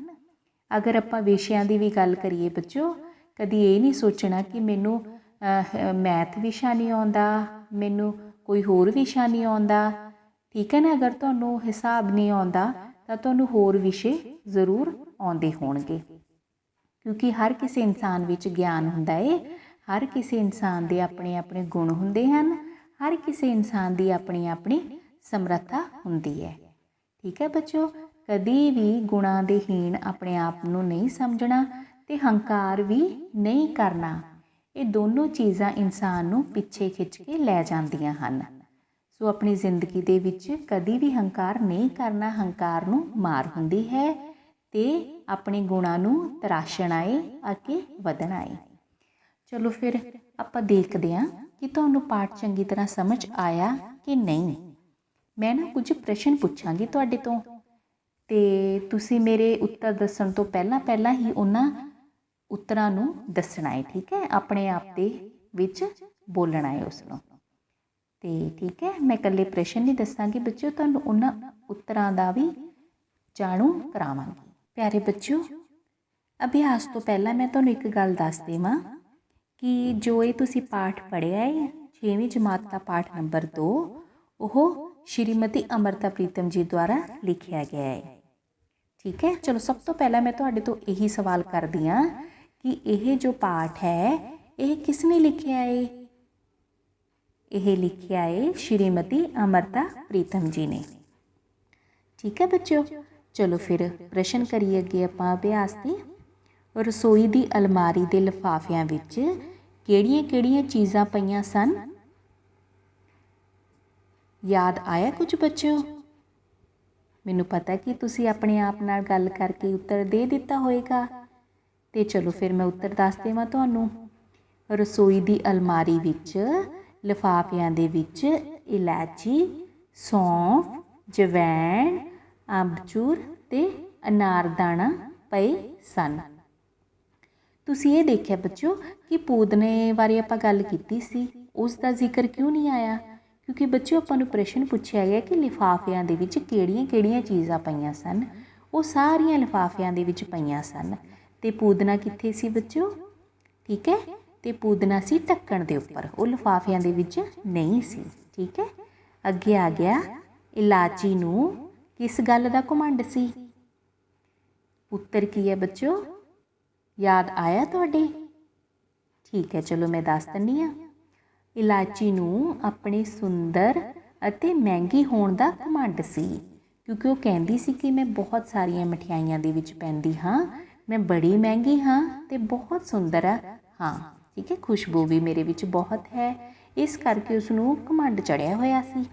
ਅਗਰ ਆਪਾਂ ਵਿਸ਼ਿਆਂ ਦੀ ਵੀ ਗੱਲ ਕਰੀਏ ਬੱਚਿਓ, ਕਦੀ ਇਹ ਨਹੀਂ ਸੋਚਣਾ ਕਿ ਮੈਨੂੰ ਮੈਥ ਵਿਸ਼ਾ ਨਹੀਂ ਆਉਂਦਾ, ਮੈਨੂੰ ਕੋਈ ਹੋਰ ਵਿਸ਼ਾ ਨਹੀਂ ਆਉਂਦਾ। ਠੀਕ ਹੈ ਨਾ। ਅਗਰ ਤੁਹਾਨੂੰ ਹਿਸਾਬ ਨਹੀਂ ਆਉਂਦਾ ਤਾਂ ਤੁਹਾਨੂੰ ਹੋਰ ਵਿਸ਼ੇ ਜ਼ਰੂਰ ਆਉਂਦੇ ਹੋਣਗੇ, ਕਿਉਂਕਿ ਹਰ ਕਿਸੇ ਇਨਸਾਨ ਵਿੱਚ ਗਿਆਨ ਹੁੰਦਾ ਹੈ। ਹਰ ਕਿਸੇ ਇਨਸਾਨ ਦੇ ਆਪਣੇ ਆਪਣੇ ਗੁਣ ਹੁੰਦੇ ਹਨ। ਹਰ ਕਿਸੇ ਇਨਸਾਨ ਦੀ ਆਪਣੀ ਆਪਣੀ ਸਮਰੱਥਾ ਹੁੰਦੀ ਹੈ। ਠੀਕ ਹੈ ਬੱਚਿਓ, ਕਦੀ ਵੀ ਗੁਣਾਂ ਦੇ ਹੀਣ ਆਪਣੇ ਆਪ ਨੂੰ ਨਹੀਂ ਸਮਝਣਾ ਤੇ ਹੰਕਾਰ ਵੀ ਨਹੀਂ ਕਰਨਾ। ਇਹ ਦੋਨੋਂ ਚੀਜ਼ਾਂ ਇਨਸਾਨ ਨੂੰ ਪਿੱਛੇ ਖਿੱਚ ਕੇ ਲੈ ਜਾਂਦੀਆਂ ਹਨ। ਸੋ ਆਪਣੀ ਜ਼ਿੰਦਗੀ ਦੇ ਵਿੱਚ ਕਦੀ ਵੀ ਹੰਕਾਰ ਨਹੀਂ ਕਰਨਾ। ਹੰਕਾਰ ਨੂੰ ਮਾਰ ਹੁੰਦੀ ਹੈ ਤੇ ਆਪਣੇ ਗੁਣਾਂ ਨੂੰ ਤਰਾਸ਼ਣਾ ਹੈ, ਅੱਗੇ ਵਧਣਾ ਹੈ। ਚਲੋ ਫਿਰ ਆਪਾਂ ਦੇਖਦੇ ਹਾਂ ਕਿ ਤੁਹਾਨੂੰ ਪਾਠ ਚੰਗੀ ਤਰ੍ਹਾਂ ਸਮਝ ਆਇਆ ਕਿ ਨਹੀਂ। ਮੈਂ ਨਾ ਕੁਝ ਪ੍ਰਸ਼ਨ ਪੁੱਛਾਂਗੀ ਤੁਹਾਡੇ ਤੋਂ ਤੇ ਤੁਸੀਂ ਮੇਰੇ ਉੱਤਰ ਦੱਸਣ ਤੋਂ ਪਹਿਲਾਂ ਹੀ ਉਹਨਾਂ ਉੱਤਰਾਂ ਨੂੰ ਦੱਸਣਾ ਹੈ। ਠੀਕ ਹੈ, ਆਪਣੇ ਆਪ ਦੇ ਵਿੱਚ ਬੋਲਣਾ ਹੈ ਉਸ ਨੂੰ। ਤੇ ਠੀਕ ਹੈ, ਮੈਂ ਇਕੱਲੇ ਪ੍ਰਸ਼ਨ ਨਹੀਂ ਦੱਸਾਂਗੀ ਬੱਚਿਓ, ਤੁਹਾਨੂੰ ਉਹਨਾਂ ਉੱਤਰਾਂ ਦਾ ਵੀ ਜਾਣੂ ਕਰਾਵਾਂਗੀ। ਪਿਆਰੇ ਬੱਚਿਓ, ਅਭਿਆਸ ਤੋਂ ਪਹਿਲਾਂ ਮੈਂ ਤੁਹਾਨੂੰ ਇੱਕ ਗੱਲ ਦੱਸ ਦੇਵਾਂ ਕਿ ਜੋ ਇਹ ਤੁਸੀਂ ਪਾਠ ਪੜ੍ਹਿਆ ਹੈ 6ਵੀਂ ਜਮਾਤ ਦਾ ਪਾਠ ਨੰਬਰ 2, ਉਹ ਸ਼੍ਰੀਮਤੀ ਅਮਰਤਾ ਪ੍ਰੀਤਮ ਜੀ ਦੁਆਰਾ ਲਿਖਿਆ ਗਿਆ ਹੈ। ਠੀਕ ਹੈ, ਚਲੋ ਸਭ ਤੋਂ ਪਹਿਲਾਂ ਮੈਂ ਤੁਹਾਡੇ ਤੋਂ ਇਹੀ ਸਵਾਲ ਕਰਦੀ ਹਾਂ ਕਿ ਇਹ ਜੋ ਪਾਠ ਹੈ ਇਹ ਕਿਸ ਨੇ ਲਿਖਿਆ ਹੈ? ਇਹ ਲਿਖਿਆ ਹੈ ਸ਼੍ਰੀਮਤੀ ਅਮਰਤਾ ਪ੍ਰੀਤਮ ਜੀ ਨੇ। ठीक है बच्चों, चलो फिर प्रश्न करिए अगे आपां अभ्यास की। रसोई की अलमारी के लिफाफियां विच किहड़ियां-किहड़ियां चीज़ां पईयां सन? याद आया कुछ बच्चों? मैनूं पता कि तुसीं अपने आप नाल गल करके उत्तर दे दिता होएगा। तो चलो फिर मैं उत्तर दस देवां तुहानूं। रसोई की अलमारी विच लिफाफियां दे विच इलायची, सौंफ, जवैन, अंबचूर ते अनारदाना पए सन। तुसीं ये देखिया बच्चों कि पूदने बारे आपां गल कीती सी, उसका जिक्र क्यों नहीं आया? क्योंकि बच्चों आपां नूं प्रश्न पुछया गया कि लिफाफियां दे विच किहड़ियां-किहड़ियां चीज़ां पईयां सन। वो सारियां लिफाफियां दे विच पईयां सन ते पूदना कित्थे सी बच्चों? ठीक है, ते पूदना सी ढक्कण दे उपर, वो लिफाफियां दे विच नहीं सी। ठीक है, अगे आ गया इलाची नूं किस गल दा घमंड सी? उत्तर की है बच्चों? याद आया तुहाडे? ठीक है, चलो मैं दस दिंदी हां। इलाची नूं अपने सुंदर अते महंगी होण दा घमंड सी, क्योंकि वो कहंदी सी कि मैं बहुत सारियां मिठाइयां दे विच पैंदी हाँ, मैं बड़ी महंगी हाँ ते बहुत सुंदर हाँ। ठीक है, खुशबू भी मेरे विच बहुत है, इस करके उसनूं घमंड चढ़िया होया सी।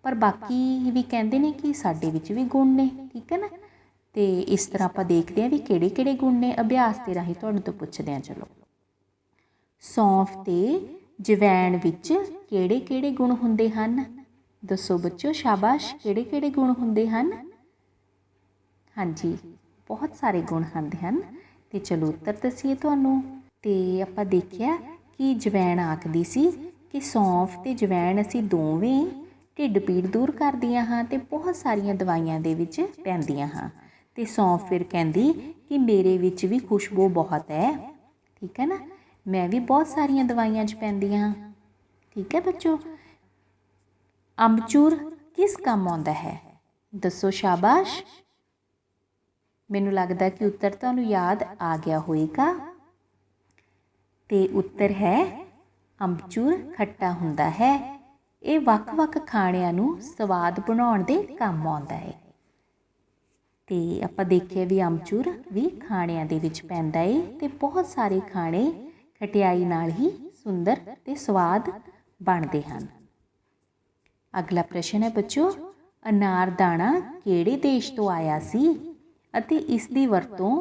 पर बाकी भी कहते हैं कि साडे विच भी गुण ने। ठीक है ना, तो इस तरह आप देखते हैं भी किहड़े-किहड़े गुण ने। अभ्यास के राही तुहाडे तो पुछदे हैं। चलो, सौंफ ते जवैन विच किहड़े-किहड़े गुण हुंदे हन? दसो बच्चों, शाबाश, किहड़े-किहड़े गुण हुंदे हन? हाँ जी, बहुत सारे गुण हुंदे हन। तो चलो उत्तर दसीए तुहानूं। तो आपां देखिया कि जवैन आखदी सी कि सौंफ ते जवैन असीं दोवें ढिड पीड़ दूर करदियां हाँ ते बहुत सारियां दवाइयां दे विच पैंदियां हाँ। ते सौंफ फिर कहंदी कि मेरे विच भी खुशबू बहुत है। ठीक है ना, मैं भी बहुत सारियां दवाइयां च पैंदियां हाँ। ठीक है बच्चों, अंबचूर किस काम आउंदा है? दसो शाबाश। मैनूं लगदा कि उत्तर तुहानूं याद आ गया होएगा। ते उत्तर है अंबचूर खट्टा हुंदा है। ਇਹ ਵੱਖ-ਵੱਖ ਖਾਣਿਆਂ ਨੂੰ ਸਵਾਦ ਬਣਾਉਣ ਦੇ ਕੰਮ ਆਉਂਦਾ ਹੈ। ਤੇ ਆਪਾਂ ਦੇਖਿਆ ਵੀ ਅਮਚੂਰ ਵੀ ਖਾਣਿਆਂ ਦੇ ਵਿੱਚ ਪੈਂਦਾ ਹੈ ਤੇ ਬਹੁਤ ਸਾਰੇ ਖਾਣੇ ਖਟਿਆਈ ਨਾਲ ਹੀ ਸੁੰਦਰ ਤੇ ਸਵਾਦ ਬਣਦੇ ਹਨ। ਅਗਲਾ ਪ੍ਰਸ਼ਨ ਹੈ ਬੱਚੋ, ਅਨਾਰਦਾਨਾ ਕਿਹੜੇ ਦੇਸ਼ ਤੋਂ ਆਇਆ ਸੀ ਅਤੇ ਇਸ ਦੀ ਵਰਤੋਂ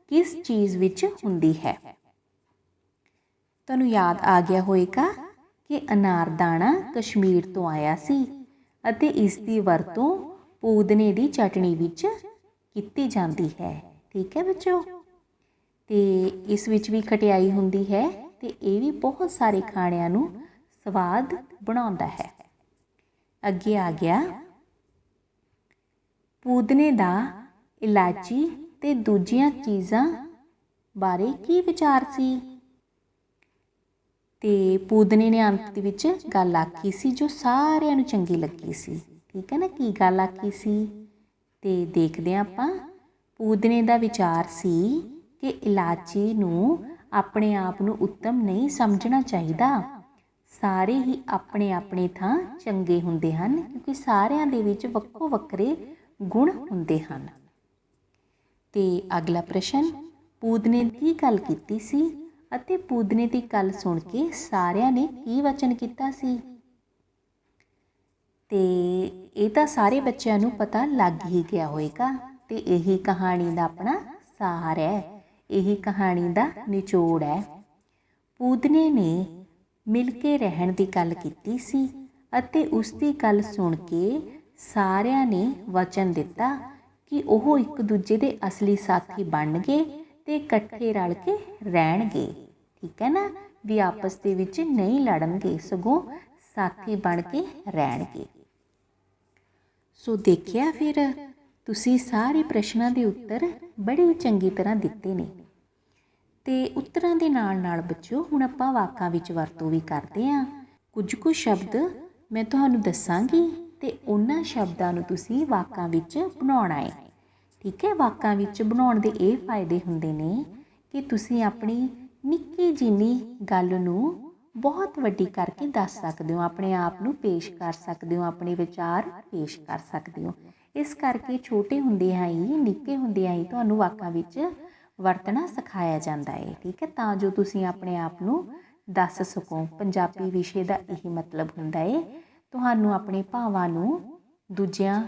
ਕਿਸ ਚੀਜ਼ ਵਿੱਚ ਹੁੰਦੀ ਹੈ? ਤੁਹਾਨੂੰ ਯਾਦ ਆ ਗਿਆ ਹੋਏਗਾ कि अनारदाना कश्मीर तो आया सी अते इस दी वरतों पूदने दी चटनी विच कीती जाती है। ठीक है बच्चों, ते इस विच भी खटियाई हुंदी है ते ये भी बहुत सारे खाणियां नूं स्वाद बनाउंदा है। अगे आ गया पूदने दा इलायची ते दूजियां चीज़ां बारे की विचार सी? तो पूदने ने अंत विच गल आखी सी जो सारिਆਂ ਨੂੰ चंगी लगी सी। ठीक है ना, की गल आखी सी? तो देखते हैं आपां। पूदने का विचार सी कि इलायची नूं अपने आप नूं उत्तम नहीं समझना चाहिए। सारे ही अपने अपने थां चंगे हुंदे हन, क्योंकि सारिਆਂ दे विच वक्को वक्रे गुण हुंदे हन। तो अगला प्रश्न, पूदने की गल कीती सी ਅਤੇ पूदने की गल सुन के सारिਆਂ ने की वचन किया सी? ते ये तो सारे बच्चों नूं पता लग ही गया होएगा। तो यही कहानी का अपना सार है, यही कहानी का निचोड़ है। पूदने ने मिल के रहन की गल कीती सी ਅਤੇ उसकी गल सुन के सारिਆਂ ने वचन दिता कि वह एक दूजे के असली साथी बन गए ते इकट्ठे रल के रहणगे। ठीक है ना, भी आपस दे विच नहीं लड़नगे, सगों साथी बन के रहणगे। सो देखिया फिर तुसी सारे प्रश्नों के उत्तर बड़ी चंगी तरह दिते ने। ते उत्तरां दे नाल नाल बच्चों हुण आपां वाकां विच वरतों भी करदे हां। कुछ शब्द मैं तुहानूं दस्सांगी ते उन्हां शब्दां नूं तुसी वाकां विच बनाउणा है। ठीक है, वाकां विच बनाउण दे ये फायदे हुंदे ने कि तुसी अपनी निक्की जिन्नी गल नूं ਬਹੁਤ ਵੱਡੀ ਕਰਕੇ ਦੱਸ ਸਕਦੇ ਹੋ, ਆਪਣੇ ਆਪ ਨੂੰ ਪੇਸ਼ ਕਰ ਸਕਦੇ ਹੋ, ਆਪਣੇ ਵਿਚਾਰ ਪੇਸ਼ ਕਰ ਸਕਦੇ ਹੋ। ਇਸ ਕਰਕੇ ਛੋਟੇ ਹੁੰਦਿਆਂ ਹੀ, ਨਿੱਕੇ ਹੁੰਦਿਆਂ ਹੀ ਤੁਹਾਨੂੰ ਵਾਕਾਂ ਵਿੱਚ ਵਰਤਣਾ ਸਿਖਾਇਆ ਜਾਂਦਾ ਹੈ, ਠੀਕ ਹੈ, ਤਾਂ ਜੋ ਤੁਸੀਂ ਆਪਣੇ ਆਪ ਨੂੰ ਦੱਸ ਸਕੋ। ਪੰਜਾਬੀ ਵਿਸ਼ੇ ਦਾ ਇਹੀ ਮਤਲਬ ਹੁੰਦਾ ਹੈ, ਤੁਹਾਨੂੰ ਆਪਣੇ ਭਾਵਾਂ ਨੂੰ ਦੂਜਿਆਂ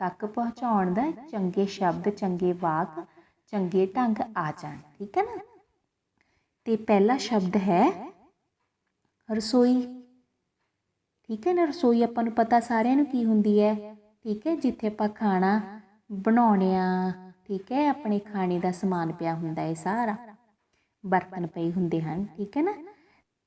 ਤੱਕ ਪਹੁੰਚਾਉਣ ਦਾ, ਚੰਗੇ ਸ਼ਬਦ, ਚੰਗੇ ਵਾਕ, ਚੰਗੇ ਢੰਗ ਆ ਜਾਣ, ਠੀਕ ਹੈ ਨਾ। ਤੇ ਪਹਿਲਾ ਸ਼ਬਦ ਹੈ ਰਸੋਈ, ਠੀਕ ਹੈ ਨਾ। ਰਸੋਈ ਆਪਾਂ ਨੂੰ ਪਤਾ ਸਾਰਿਆਂ ਨੂੰ ਕੀ ਹੁੰਦੀ ਹੈ, ਠੀਕ ਹੈ, ਜਿੱਥੇ ਆਪਾਂ ਖਾਣਾ ਬਣਾਉਂਦੇ ਹਾਂ, ਠੀਕ ਹੈ, ਆਪਣੇ ਖਾਣੇ ਦਾ ਸਮਾਨ ਪਿਆ ਹੁੰਦਾ ਹੈ, ਸਾਰਾ ਬਰਤਨ ਪਏ ਹੁੰਦੇ ਹਨ, ਠੀਕ ਹੈ ਨਾ।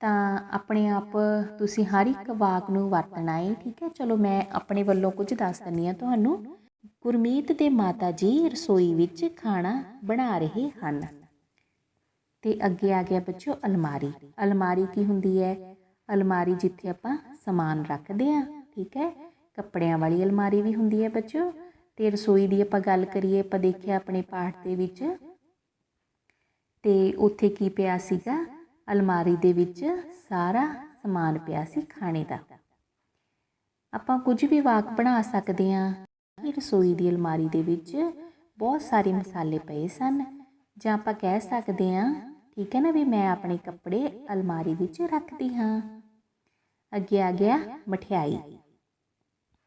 ਤਾਂ ਆਪਣੇ ਆਪ ਤੁਸੀਂ ਹਰ ਇੱਕ ਵਾਕ ਨੂੰ ਵਰਤਣਾ ਹੈ, ਠੀਕ ਹੈ। ਚਲੋ ਮੈਂ ਆਪਣੇ ਵੱਲੋਂ ਕੁਝ ਦੱਸ ਦਿੰਦੀ ਹਾਂ ਤੁਹਾਨੂੰ। ਗੁਰਮੀਤ ਦੇ ਮਾਤਾ ਜੀ ਰਸੋਈ ਵਿੱਚ ਖਾਣਾ ਬਣਾ ਰਹੇ ਹਨ। ਤੇ ਅੱਗੇ ਆ ਗਿਆ ਬੱਚੋ ਅਲਮਾਰੀ। ਅਲਮਾਰੀ ਕੀ ਹੁੰਦੀ ਹੈ? ਅਲਮਾਰੀ ਜਿੱਥੇ ਆਪਾਂ ਸਮਾਨ ਰੱਖਦੇ ਹਾਂ, ਠੀਕ ਹੈ। ਕੱਪੜਿਆਂ ਵਾਲੀ ਅਲਮਾਰੀ ਵੀ ਹੁੰਦੀ ਹੈ ਬੱਚੋ। ਤੇ ਰਸੋਈ ਦੀ ਆਪਾਂ ਗੱਲ ਕਰੀਏ, ਆਪਾਂ ਦੇਖਿਆ ਆਪਣੇ ਪਾਠ ਦੇ ਵਿੱਚ, ਤੇ ਉੱਥੇ ਕੀ ਪਿਆ ਸੀਗਾ? ਅਲਮਾਰੀ ਦੇ ਵਿੱਚ ਸਾਰਾ ਸਮਾਨ ਪਿਆ ਸੀ ਖਾਣੇ ਦਾ। ਆਪਾਂ ਕੁਝ ਵੀ ਵਾਕ ਬਣਾ ਸਕਦੇ ਹਾਂ ਕਿ ਰਸੋਈ ਦੀ ਅਲਮਾਰੀ ਦੇ ਵਿੱਚ ਬਹੁਤ ਸਾਰੇ ਮਸਾਲੇ ਪਏ ਸਨ, ਜਾਂ ਆਪਾਂ ਕਹਿ ਸਕਦੇ ਹਾਂ, ਠੀਕ ਹੈ ਨਾ, ਵੀ ਮੈਂ ਆਪਣੇ ਕੱਪੜੇ ਅਲਮਾਰੀ ਵਿੱਚ ਰੱਖਦੀ ਹਾਂ। ਅੱਗੇ ਆ ਗਿਆ ਮਠਿਆਈ।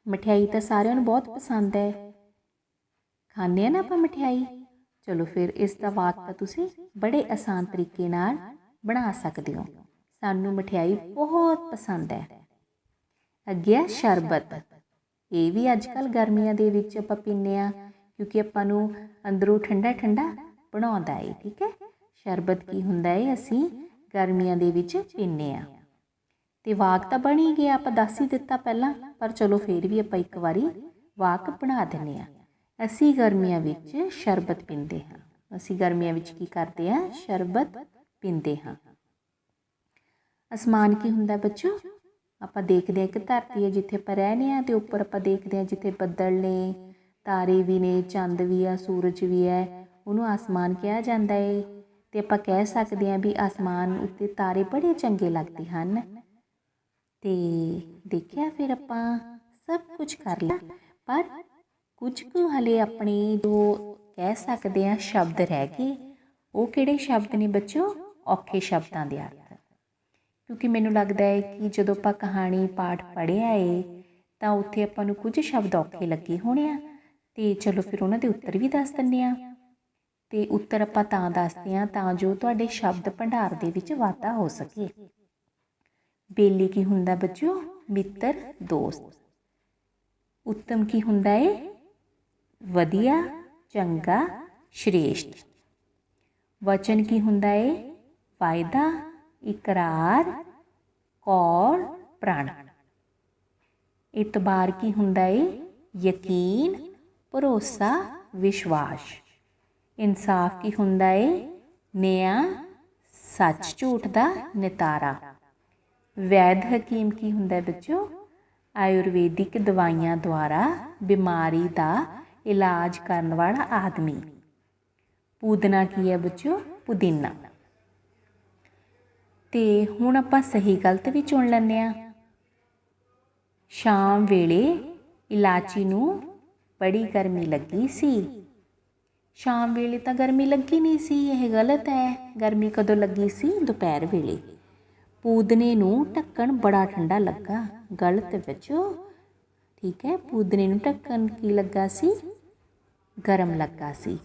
ਮਠਿਆਈ ਤਾਂ ਸਾਰਿਆਂ ਨੂੰ ਬਹੁਤ ਪਸੰਦ ਹੈ, ਖਾਂਦੇ ਹਾਂ ਨਾ ਆਪਾਂ ਮਠਿਆਈ। ਚਲੋ ਫਿਰ ਇਸ ਦਾ ਵਾਕ ਤਾਂ ਤੁਸੀਂ ਬੜੇ ਆਸਾਨ ਤਰੀਕੇ ਨਾਲ ਬਣਾ ਸਕਦੇ ਹੋ। ਸਾਨੂੰ ਮਠਿਆਈ ਬਹੁਤ ਪਸੰਦ ਹੈ। ਅੱਗੇ ਆ ਸ਼ਰਬਤ। ਇਹ ਵੀ ਅੱਜ ਕੱਲ੍ਹ ਗਰਮੀਆਂ ਦੇ ਵਿੱਚ ਆਪਾਂ ਪੀਂਦੇ ਹਾਂ, ਕਿਉਂਕਿ ਆਪਾਂ ਨੂੰ ਅੰਦਰੋਂ ਠੰਡਾ ਠੰਡਾ ਬਣਾਉਂਦਾ ਹੈ, ਠੀਕ ਹੈ। ਸ਼ਰਬਤ ਕੀ ਹੁੰਦਾ ਹੈ? ਅਸੀਂ ਗਰਮੀਆਂ ਦੇ ਵਿੱਚ ਪੀਂਦੇ ਹਾਂ। ਤੇ ਵਾਕ ਤਾਂ ਬਣ ਹੀ ਗਿਆ, ਆਪਾਂ ਦੱਸ ਹੀ ਦਿੱਤਾ ਪਹਿਲਾਂ, ਪਰ ਚਲੋ ਫਿਰ ਵੀ ਆਪਾਂ ਇੱਕ ਵਾਰੀ ਵਾਕ ਬਣਾ ਦਿੰਦੇ ਹਾਂ। ਅਸੀਂ ਗਰਮੀਆਂ ਵਿੱਚ ਸ਼ਰਬਤ ਪੀਂਦੇ ਹਾਂ। ਅਸੀਂ ਗਰਮੀਆਂ ਵਿੱਚ ਕੀ ਕਰਦੇ ਹਾਂ? ਸ਼ਰਬਤ ਪੀਂਦੇ ਹਾਂ। ਅਸਮਾਨ ਕੀ ਹੁੰਦਾ ਬੱਚੋ? ਆਪਾਂ ਦੇਖਦੇ ਹਾਂ ਇੱਕ ਧਰਤੀ ਹੈ ਜਿੱਥੇ ਆਪਾਂ ਰਹਿੰਦੇ ਹਾਂ, ਤੇ ਉੱਪਰ ਆਪਾਂ ਦੇਖਦੇ ਹਾਂ ਜਿੱਥੇ ਬੱਦਲ ਨੇ, ਤਾਰੇ ਵੀ ਨੇ, ਚੰਦ ਵੀ ਆ, ਸੂਰਜ ਵੀ ਹੈ, ਉਹਨੂੰ ਆਸਮਾਨ ਕਿਹਾ ਜਾਂਦਾ ਹੈ। ਤੇ ਆਪਾਂ ਕਹਿ ਸਕਦੇ ਹਾਂ ਵੀ ਆਸਮਾਨ ਉੱਤੇ ਤਾਰੇ ਬੜੇ ਚੰਗੇ ਲੱਗਦੇ ਹਨ। ਤੇ ਦੇਖਿਆ ਫਿਰ ਆਪਾਂ ਸਭ ਕੁਝ ਕਰ ਲਿਆ, ਪਰ ਕੁਝ ਕੁ ਹਲੇ ਆਪਣੇ ਜੋ ਕਹਿ ਸਕਦੇ ਹਾਂ ਸ਼ਬਦ ਰਹਿ ਗਏ। ਉਹ ਕਿਹੜੇ ਸ਼ਬਦ ਨੇ ਬੱਚੋ? ਔਖੇ ਸ਼ਬਦਾਂ ਦੇ ਅਰਥ। ਕਿਉਂਕਿ ਮੈਨੂੰ ਲੱਗਦਾ ਹੈ ਕਿ ਜਦੋਂ ਆਪਾਂ ਕਹਾਣੀ ਪਾਠ ਪੜ੍ਹਿਆ ਹੈ ਤਾਂ ਉੱਥੇ ਆਪਾਂ ਨੂੰ ਕੁਝ ਸ਼ਬਦ ਔਖੇ ਲੱਗੇ ਹੋਣੇ ਆ, ਤੇ ਚਲੋ ਫਿਰ ਉਹਨਾਂ ਦੇ ਉੱਤਰ ਵੀ ਦੱਸ ਦਿੰਦੇ ਹਾਂ। ਤੇ ਉੱਤਰ ਆਪਾਂ ਤਾਂ ਦੱਸਦੇ ਹਾਂ ਤਾਂ ਜੋ ਤੁਹਾਡੇ ਸ਼ਬਦ ਭੰਡਾਰ ਦੇ ਵਿੱਚ ਵਾਧਾ ਹੋ ਸਕੇ। ਬੇਲੀ ਕੀ ਹੁੰਦਾ ਬੱਚੋ? ਮਿੱਤਰ, ਦੋਸਤ। ਉੱਤਮ ਕੀ ਹੁੰਦਾ ਹੈ? ਵਧੀਆ, ਚੰਗਾ, ਸ਼੍ਰੇਸ਼ਟ। ਵਚਨ ਕੀ ਹੁੰਦਾ ਹੈ? ਵਾਅਦਾ, ਇਕਰਾਰ, ਕੌਲ, ਪ੍ਰਣ। ਇਤਬਾਰ ਕੀ ਹੁੰਦਾ ਹੈ? ਯਕੀਨ, ਭਰੋਸਾ, ਵਿਸ਼ਵਾਸ। ਇਨਸਾਫ ਕੀ ਹੁੰਦਾ ਹੈ? ਨਿਆਂ, ਸੱਚ ਝੂਠ ਦਾ ਨਿਤਾਰਾ। ਵੈਦ ਹਕੀਮ ਕੀ ਹੁੰਦਾ ਬੱਚੋ? ਆਯੁਰਵੈਦਿਕ ਦਵਾਈਆਂ ਦੁਆਰਾ ਬਿਮਾਰੀ ਦਾ ਇਲਾਜ ਕਰਨ ਵਾਲਾ ਆਦਮੀ। ਪੂਦਨਾ ਕੀ ਹੈ ਬੱਚੋ? ਪੁਦੀਨਾ। ਤੇ ਹੁਣ ਆਪਾਂ ਸਹੀ ਗਲਤ ਵੀ ਚੁਣ ਲੈਂਦੇ ਹਾਂ। ਸ਼ਾਮ ਵੇਲੇ ਇਲਾਚੀ ਨੂੰ ਬੜੀ ਗਰਮੀ ਲੱਗੀ ਸੀ। ਸ਼ਾਮ ਵੇਲੇ ਤਾਂ ਗਰਮੀ ਲੱਗੀ ਨਹੀਂ ਸੀ, ਇਹ ਗਲਤ ਹੈ। ਗਰਮੀ ਕਦੋਂ ਲੱਗੀ ਸੀ? ਦੁਪਹਿਰ ਵੇਲੇ। ਪੂਦਨੇ ਨੂੰ ਢੱਕਣ ਬੜਾ ਠੰਡਾ ਲੱਗਾ, ਗਲਤ ਬੱਚੋ, ਠੀਕ ਹੈ। ਪੂਦਨੇ ਨੂੰ ਢੱਕਣ ਕੀ ਲੱਗਾ ਸੀ? ਗਰਮ ਲੱਗਾ ਸੀ।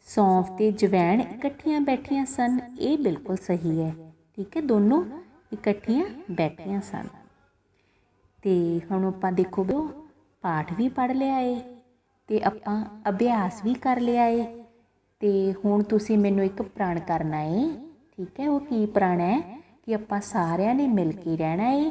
ਸੌਂਫ ਤੇ ਜਵੈਣ ਇਕੱਠੀਆਂ ਬੈਠੀਆਂ ਸਨ, ਇਹ ਬਿਲਕੁਲ ਸਹੀ ਹੈ, ਠੀਕ ਹੈ, ਦੋਨੋਂ ਇਕੱਠੀਆਂ ਬੈਠੀਆਂ ਸਨ। ਤੇ ਹੁਣ ਆਪਾਂ ਦੇਖੋ ਪਾਠ ਵੀ ਪੜ੍ਹ ਲਿਆ ਏ ਤੇ ਆਪਾਂ ਅਭਿਆਸ ਵੀ ਕਰ ਲਿਆ ਏ। ਤੇ ਹੁਣ ਤੁਸੀਂ ਮੈਨੂੰ ਇੱਕ ਪ੍ਰਣ ਕਰਨਾ ਏ, ਠੀਕ ਹੈ। ਉਹ ਕੀ ਪ੍ਰਣ ਹੈ? ਕਿ ਆਪਾਂ ਸਾਰਿਆਂ ਨੇ ਮਿਲ ਕੇ ਰਹਿਣਾ ਏ